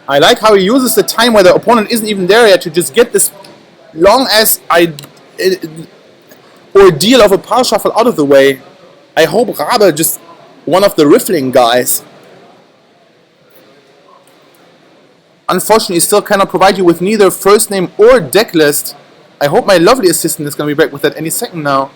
I like how he uses the time where the opponent isn't even there yet to just get this long as ordeal of a power shuffle out of the way. I hope Rabe just one of the riffling guys. Unfortunately, still cannot provide you with neither first name or deck list. I hope my lovely assistant is going to be back with that any second now.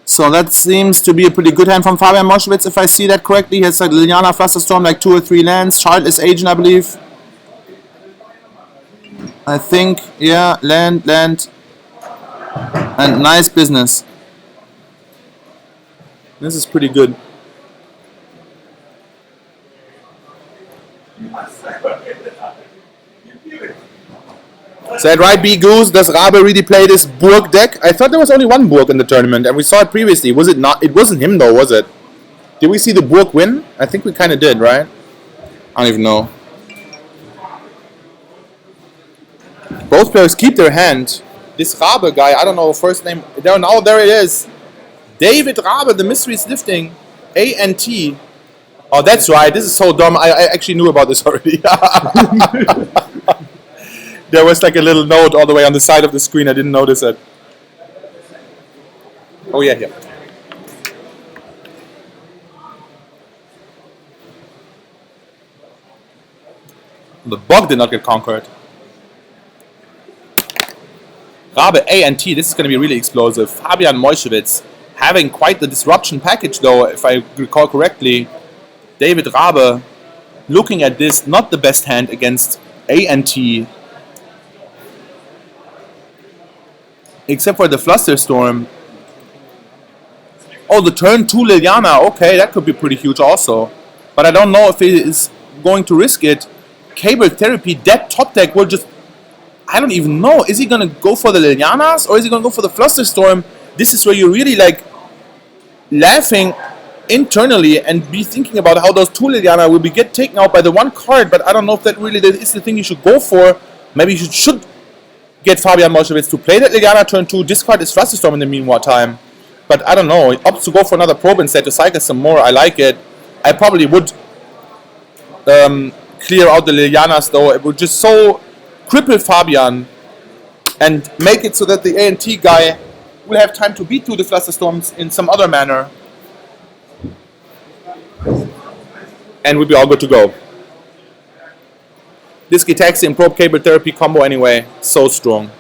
So that seems to be a pretty good hand from Fabian Moschwitz, if I see that correctly. He has like Liliana, Flusterstorm, like 2 or 3 lands. Childless Agent, I believe. I think, yeah, land, and nice business. This is pretty good. Is that right, B Goose? Does Rabe really play this Burg deck? I thought there was only one Burg in the tournament, and we saw it previously. Was it not? It wasn't him though, was it? Did we see the Burg win? I think we kind of did, right? I don't even know. Both players keep their hand. This Rabe guy, I don't know first name. Now there it is. David Rabe, the mystery is lifting. A-N-T. Oh, that's right. This is so dumb. I actually knew about this already. There was like a little note all the way on the side of the screen. I didn't notice it. Oh yeah, here. The bug did not get conquered. Rabe A and T. This is going to be really explosive. Fabian Moschwitz having quite the disruption package though, if I recall correctly. David Rabe looking at this, not the best hand against A and T. Except for the Flusterstorm. Oh, the turn 2 Liliana. Okay, that could be pretty huge also. But I don't know if he is going to risk it. Cable Therapy, that top deck will just... I don't even know. Is he going to go for the Lilianas or is he going to go for the Flusterstorm? This is where you're really like laughing internally and be thinking about how those 2 Liliana will be get taken out by the one card. But I don't know if that really is the thing you should go for. Maybe you should get Fabian Moschwitz to play that Liliana turn 2, discard his Flusterstorm in the meanwhile time. But I don't know, he opts to go for another probe instead to cycle some more. I like it. I probably would clear out the Lilianas though. It would just so cripple Fabian and make it so that the A&T guy will have time to beat through the Flusterstorms in some other manner. And we'll be all good to go. This Gitaxi and Probe Cable Therapy combo anyway, so strong.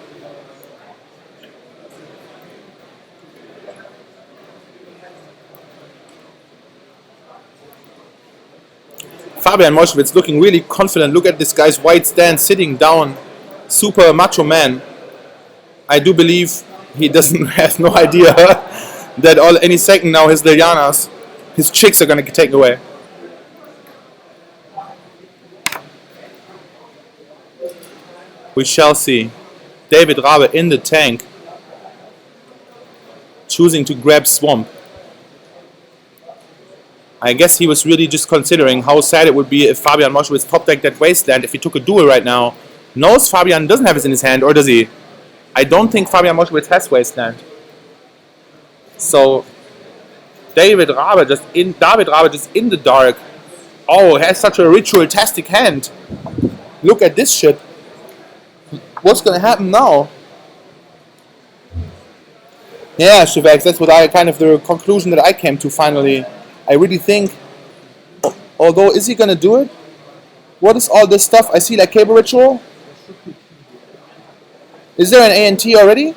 Fabian Moschwitz looking really confident. Look at this guy's white stance sitting down. Super macho man. I do believe he doesn't have no idea that any second now his Lilianas, his chicks are going to get taken away. We shall see. David Rabe in the tank. Choosing to grab Swamp. I guess he was really just considering how sad it would be if Fabian Moschwitz top decked that Wasteland if he took a duel right now. Knows Fabian doesn't have it in his hand, or does he? I don't think Fabian Moschwitz has Wasteland. So David Rabe just in the dark. Oh, has such a ritual-tastic hand. Look at this shit. What's going to happen now? Yeah, Shivex, that's what the conclusion that I came to finally. I really think, although, is he going to do it? What is all this stuff? I see like Cable Ritual. Is there an A&T already?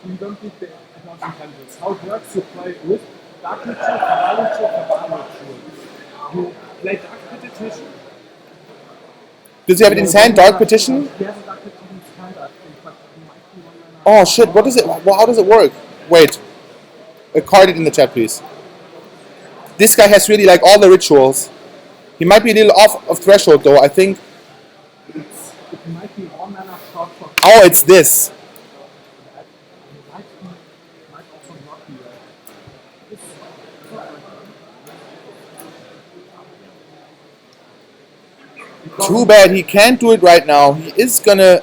You don't need the announcing handles. How it works, you play with Dark Ritual, Cabal Ritual, Cabal Ritual. You play Dark Petition. Does he have it in his hand, Dark Petition? He has a Dark Petition Oh shit, what is it? Well, how does it work? Wait. Card it in the chat, please. This guy has really like all the rituals. He might be a little off of threshold though, I think. It might be 1 mana short for Oh, it's this. might also not be Too bad he can't do it right now. He is gonna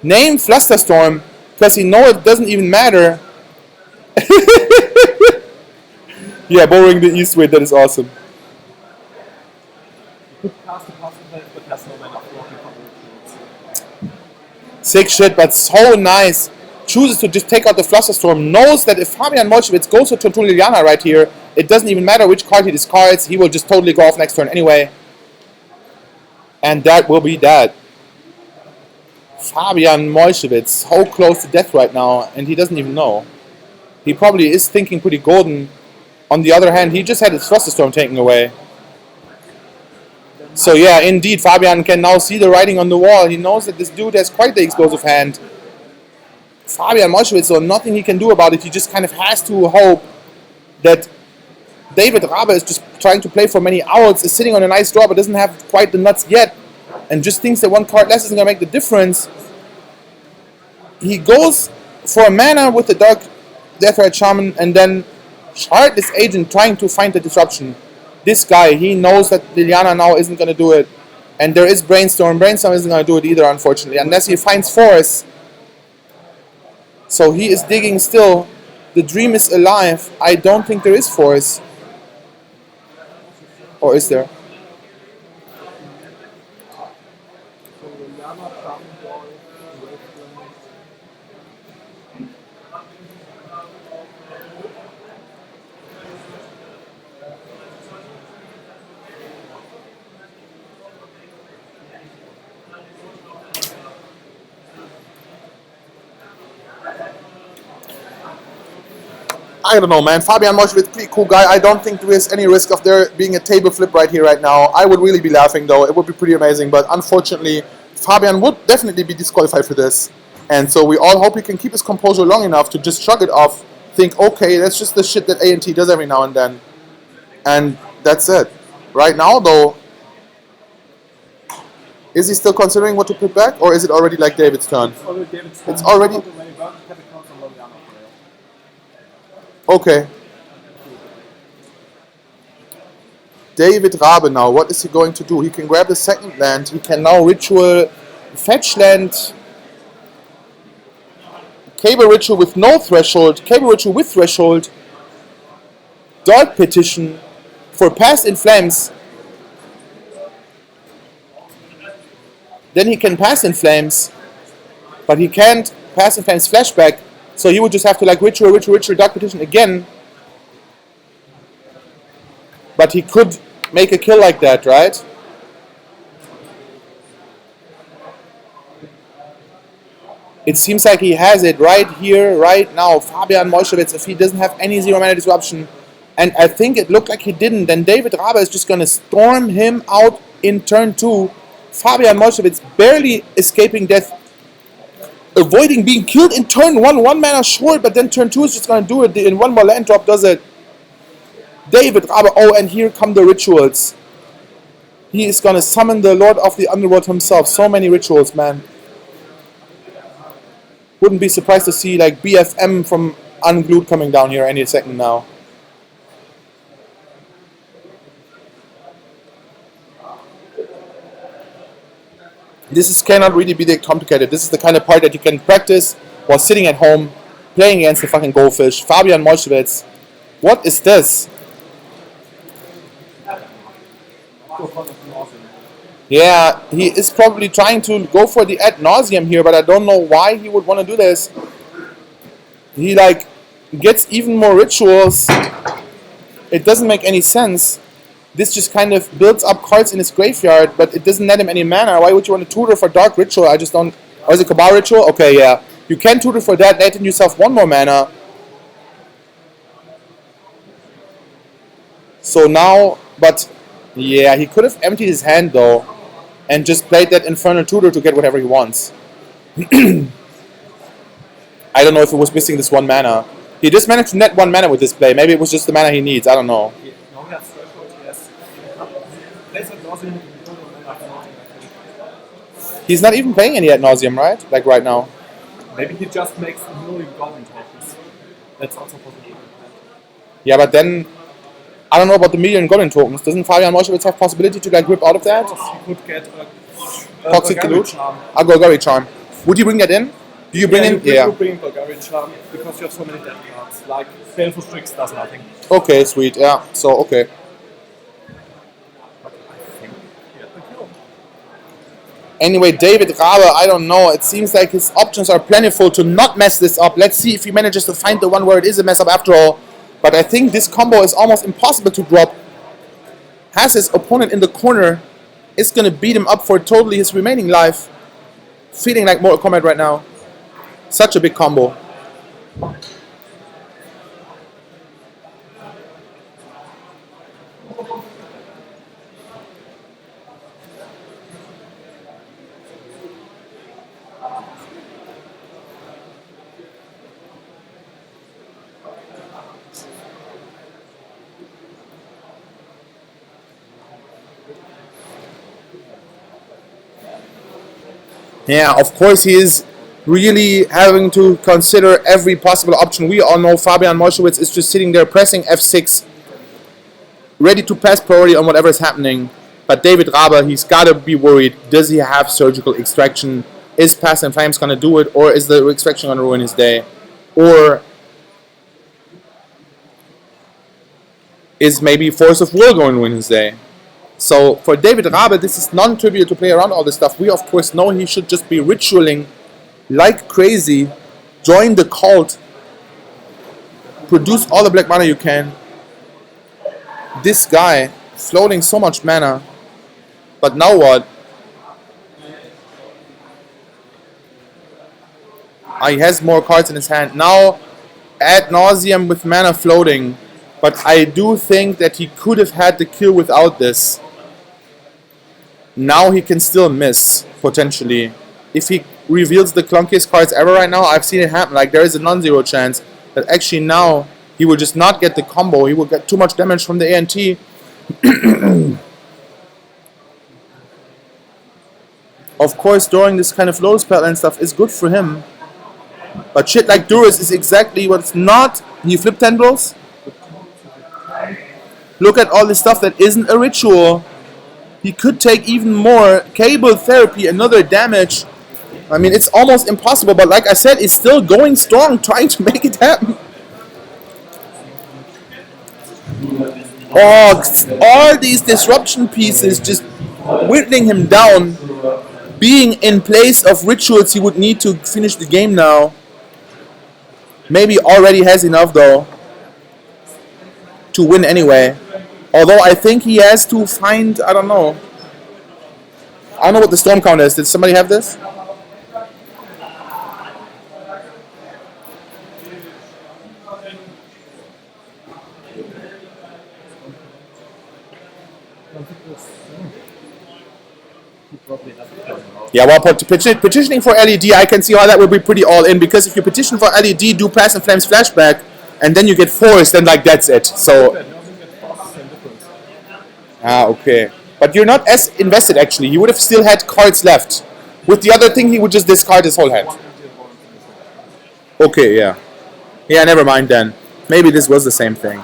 name Flusterstorm because he knows it doesn't even matter. Yeah, borrowing the Eastwind, that is awesome. could cast the possible, but has no mana blocking for rituals. Sick shit, but so nice. Chooses to just take out the Flusterstorm. Knows that if Fabian Molchewitz goes to Turtun Liliana right here, it doesn't even matter which card he discards. He will just totally go off next turn anyway. And that will be that. Fabian Molchewitz, so close to death right now, and he doesn't even know. He probably is thinking pretty golden. On the other hand, he just had his Flusterstorm taken away. So yeah, indeed, Fabian can now see the writing on the wall. He knows that this dude has quite the explosive hand. Fabian Molchewitz, so nothing he can do about it. He just kind of has to hope that David Rabe is just trying to play for many outs, is sitting on a nice draw, but doesn't have quite the nuts yet, and just thinks that one card less isn't going to make the difference. He goes for a mana with the Dark Deathrite Shaman, and then Heartless Agent trying to find the disruption. This guy, he knows that Liliana now isn't going to do it, and there is Brainstorm. Brainstorm isn't going to do it either, unfortunately, unless he finds Force. So he is digging still. The dream is alive. I don't think there is Force. Or is there? So Liliana, Dragon Ball, Wasteland. I don't know, man. Fabian Molchewitz, pretty cool guy. I don't think there is any risk of there being a table flip right here, right now. I would really be laughing, though. It would be pretty amazing. But unfortunately, Fabian would definitely be disqualified for this. And so we all hope he can keep his composure long enough to just shrug it off, think, okay, that's just the shit that A&T does every now and then. And that's it. Right now, though, is he still considering what to put back? Or is it already like David's turn? It's already David's turn. It's already... Okay. David Rabe now, what is he going to do? He can grab the second land. He can now ritual fetch land. Cable ritual with no threshold. Cable ritual with threshold. Dark petition for Past in Flames. Then he can Pass in Flames. But he can't Pass in Flames flashback. So he would just have to like ritual, Dark Petition again. But he could make a kill like that, right? It seems like he has it right here, right now. Fabian Molchewitz, if he doesn't have any zero mana disruption, and I think it looked like he didn't, then David Rabe is just going to storm him out in turn 2. Fabian Molchewitz barely escaping death, avoiding being killed in turn 1, 1 mana short, but then turn 2 is just going to do it. In one more land drop does it. David Rabe, oh, and here come the rituals. He is going to summon the Lord of the Underworld himself. So many rituals, man. Wouldn't be surprised to see like BFM from Unglued coming down here any second now. Cannot really be that complicated. This is the kind of part that you can practice while sitting at home, playing against the fucking goldfish. Fabian Molchewitz. What is this? Yeah, he is probably trying to go for the ad nauseum here, but I don't know why he would want to do this. He like gets even more rituals. It doesn't make any sense. This just kind of builds up cards in his graveyard, but it doesn't net him any mana. Why would you want to tutor for Dark Ritual? I just don't... Or is it Cabal Ritual? Okay, yeah. You can tutor for that, netting yourself one more mana. So now... But, yeah, he could have emptied his hand, though, and just played that Infernal Tutor to get whatever he wants. I don't know if it was missing this one mana. He just managed to net one mana with this play. Maybe it was just the mana he needs. I don't know. Now he has threshold, he has plays at nauseam with the middle and then I think. He's not even playing any ad nauseum, right? Like right now. Maybe he just makes a million goblin tokens. That's also possible. Yeah, but then I don't know about the million golden tokens. Doesn't Fabian Moschewitz have possibility to like rip out of that? Of course, he could get a Toxic Golgari Deluge? Charm. A Golgari Charm. Would you bring that in? Do you bring in? You Yeah. could bring Golgari Charm because you have so many dead cards. Like Baleful Strix does nothing. Okay, sweet. Yeah. So okay. Anyway, David Rabe, I don't know. It seems like his options are plentiful to not mess this up. Let's see if he manages to find the one where it is a mess up after all. But I think this combo is almost impossible to drop. Has his opponent in the corner. Is going to beat him up for totally his remaining life. Feeling like Mortal Kombat right now. Such a big combo. Yeah, of course he is really having to consider every possible option. We all know Fabian Moschewitz is just sitting there pressing F6, ready to pass priority on whatever is happening. But David Rabe, he's got to be worried. Does he have surgical extraction? Is Pass and Flames going to do it? Or is the extraction going to ruin his day? Or is maybe Force of Will going to ruin his day? So for David Rabe, this is non-trivial to play around all this stuff. We of course know he should just be ritualing like crazy, join the cult, produce all the black mana you can. This guy floating so much mana, but now what? He has more cards in his hand. Now ad nauseum with mana floating, but I do think that he could have had the kill without this. Now he can still miss, potentially. If he reveals the clunkiest cards ever right now, I've seen it happen. Like, there is a non-zero chance that actually now he will just not get the combo. He will get too much damage from the ANT. Of course, during this kind of low spell and stuff is good for him. But shit like Durus is exactly what's not. You flip tendrils? Look at all this stuff that isn't a ritual. He could take even more. Cable therapy, another damage. I mean, it's almost impossible, but like I said, he's still going strong, trying to make it happen. Oh, all these disruption pieces just whittling him down. Being in place of rituals, he would need to finish the game now. Maybe already has enough, though, to win anyway. Although I think he has to find, I don't know. I don't know what the storm count is. Did somebody have this? Yeah, well, petitioning for LED, I can see how that would be pretty all in, because if you petition for LED, do Pass and Flames flashback, and then you get forced, then like that's it. So. Ah, okay. But you're not as invested actually. He would have still had cards left. With the other thing, he would just discard his whole hand. Okay, yeah. Yeah, never mind then. Maybe this was the same thing.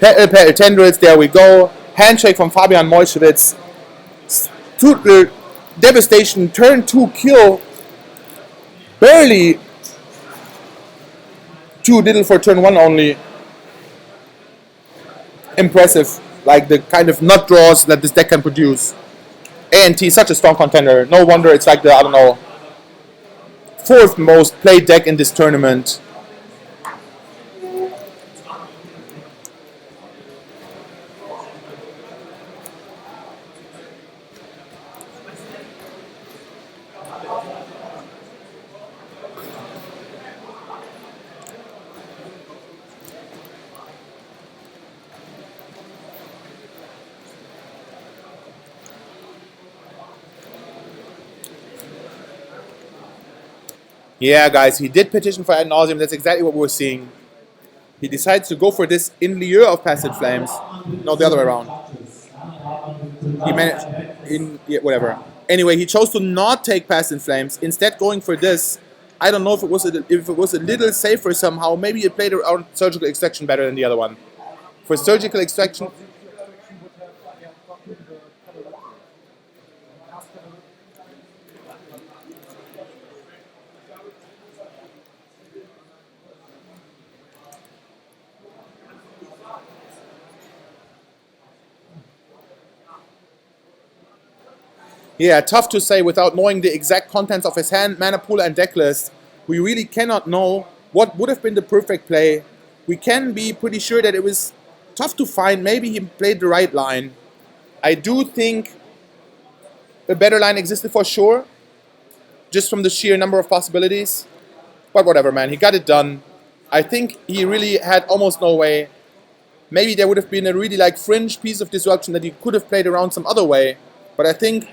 Petal Tendrils, there we go. Handshake from Fabian Moschewitz. Total devastation, turn 2 kill. Barely too little for turn 1 only. Impressive, like the kind of nut draws that this deck can produce. ANT, such a strong contender. No wonder it's like the, I don't know, 4th most played deck in this tournament. Yeah, guys, he did petition for ad nauseum. That's exactly what we were seeing. He decides to go for this in lieu of Past in Flames. No, the other way around. He managed in yeah, whatever. Anyway, he chose to not take Past in Flames, instead going for this. I don't know if it was a little safer somehow. Maybe it played around Surgical Extraction better than the other one. For Surgical Extraction, Extraction would have gotten the color. yeah, tough to say without knowing the exact contents of his hand, mana pool, and deck list. We really cannot know what would have been the perfect play. We can be pretty sure that it was tough to find. Maybe he played the right line. I do think a better line existed for sure, just from the sheer number of possibilities. But whatever, man, he got it done. I think he really had almost no way. Maybe there would have been a really like fringe piece of disruption that he could have played around some other way. But I think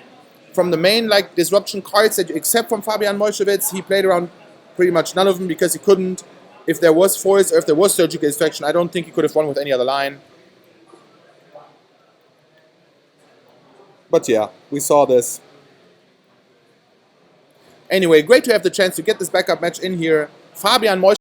from the main like disruption cards that except from Fabian Molchowitz, he played around pretty much none of them because he couldn't. If there was force or if there was surgical extraction, I don't think he could have won with any other line. But yeah, we saw this. Anyway, great to have the chance to get this backup match in here. Fabian Molchowitz